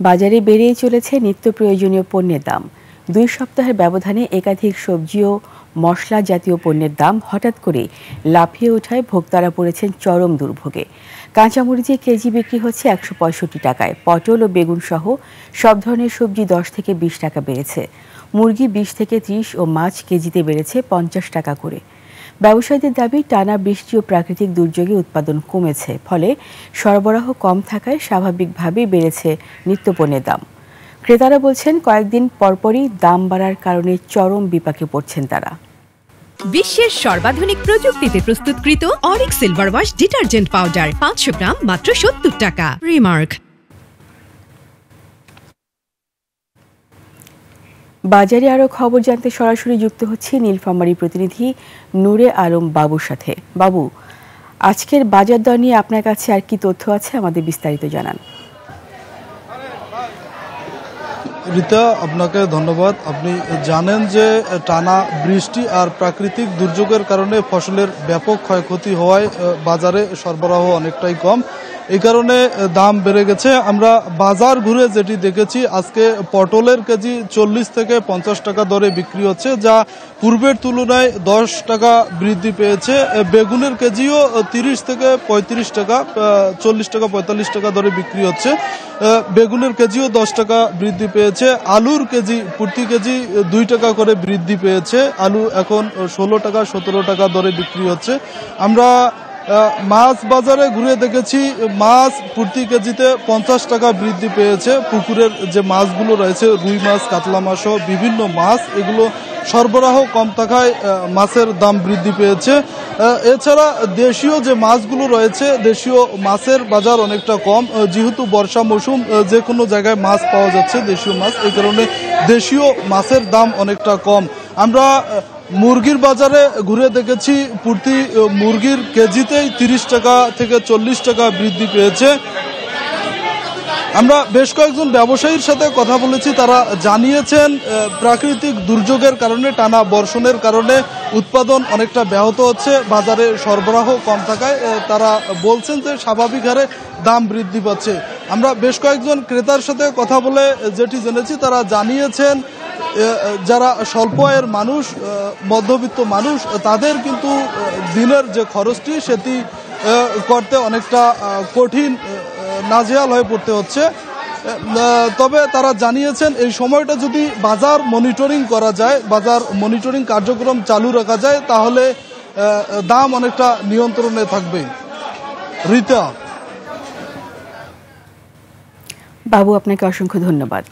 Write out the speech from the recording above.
বাজারে বেড়েই চলেছে নিত্য প্রয়োজনীয় পণ্যের দাম। 2 সপ্তাহের ব্যবধানে একাধিক সবজি ও মশলা জাতীয় পণ্যের দাম হঠাৎ করে লাফিয়ে ওঠায় ভোক্তারা পড়েছেন চরম দুর্ভোগে। কাঁচামরিচের কেজি বিক্রি হচ্ছে 165 টাকায়, পটল ও বেগুন সহ সব ধরনের সবজি 10 থেকে 20 টাকা বেড়েছে। মুরগি 20 থেকে 30 ও মাছ কেজিতে বেড়েছে 50 টাকা করে। ব্যবসায়ীদের দাবি, টানা বৃষ্টি ও প্রাকৃতিক দুর্যোগে উৎপাদন কমেছে, ফলে সরবরাহ কম থাকায় স্বাভাবিকভাবেই বেড়েছে নিত্যপণ্যের দাম। ক্রেতারা বলছেন, কয়েকদিন পরপরই দাম বাড়ার কারণে চরম বিপাকে পড়ছেন তারা। বিশ্বের সর্বাধুনিক প্রযুক্তিতে প্রস্তুতকৃত Arik silver wash detergent powder 500 গ্রাম মাত্র 70 টাকা। রিমার্ক। বাজারে আরো খবর জানতে সরাসরি যুক্ত হচ্ছি নীলফামারী প্রতিনিধি নূরে আলম বাবুর সাথে। বাবু, আজকের বাজার দর নিয়ে আপনার কাছে আর কি তথ্য আছে, আমাদের বিস্তারিত জানান। রিতা, আপনাকে ধন্যবাদ। আপনি জানেন যে টানা বৃষ্টি আর প্রাকৃতিক দুর্যোগের কারণে ফসলের ব্যাপক ক্ষয়ক্ষতি হওয়ায় বাজারে সরবরাহ অনেকটাই কম, এই কারণে দাম বেড়ে গেছে। আমরা বাজার ঘুরে যেটি দেখেছি, আজকে পটলের কেজি 40 থেকে 50 টাকা দরে বিক্রি হচ্ছে, যা পূর্বের তুলনায় 10 টাকা বৃদ্ধি পেয়েছে। বেগুনের কেজিও 30 থেকে 35 টাকা, 40 টাকা 45 টাকা দরে বিক্রি হচ্ছে। বেগুনের কেজিও 10 টাকা বৃদ্ধি পেয়েছে। আলুর কেজি প্রতি কেজি 2 টাকা করে বৃদ্ধি পেয়েছে। আলু এখন 16 টাকা 17 টাকা দরে বিক্রি হচ্ছে। আমরা মাছ বাজারে ঘুরে দেখেছি, মাছ প্রতি কেজিতে 50 টাকা বৃদ্ধি পেয়েছে। পুকুরের যে মাছগুলো রয়েছে, রুই মাছ, কাতলা মাছ সহ বিভিন্ন মাছ, এগুলো সরবরাহ কম থাকায় মাছের দাম বৃদ্ধি পেয়েছে। এছাড়া দেশীয় যে মাছগুলো রয়েছে, দেশীয় মাছের বাজার অনেকটা কম, যেহেতু বর্ষা মৌসুম, যে কোনো জায়গায় মাছ পাওয়া যাচ্ছে দেশীয় মাছ, এই কারণে দেশীয় মাছের দাম অনেকটা কম। আমরা মুরগির বাজারে ঘুরে দেখেছি, প্রতি মুরগির কেজিতেই 30 টাকা থেকে 40 টাকা বৃদ্ধি পেয়েছে। আমরা বেশ কয়েকজন ব্যবসায়ীর সাথে কথা বলেছি, তারা জানিয়েছেন প্রাকৃতিক দুর্যোগের কারণে, টানা বর্ষণের কারণে উৎপাদন অনেকটা ব্যাহত হচ্ছে, বাজারে সরবরাহ কম থাকায় তারা বলছেন যে স্বাভাবিক হারে দাম বৃদ্ধি পাচ্ছে। আমরা বেশ কয়েকজন ক্রেতার সাথে কথা বলে যেটি জেনেছি, তারা জানিয়েছেন যারা স্বল্প আয়ের মানুষ, মধ্যবিত্ত মানুষ, তাদের কিন্তু দিনের যে খরচটি সেটি করতে অনেকটা কঠিন, নাজেহাল হয়ে পড়তে হচ্ছে। তবে তারা জানিয়েছেন এই সময়টা যদি বাজার মনিটরিং করা যায়, বাজার মনিটরিং কার্যক্রম চালু রাখা যায়, তাহলে দাম অনেকটা নিয়ন্ত্রণে থাকবে। রিতা। বাবু, আপনাকে অসংখ্য ধন্যবাদ।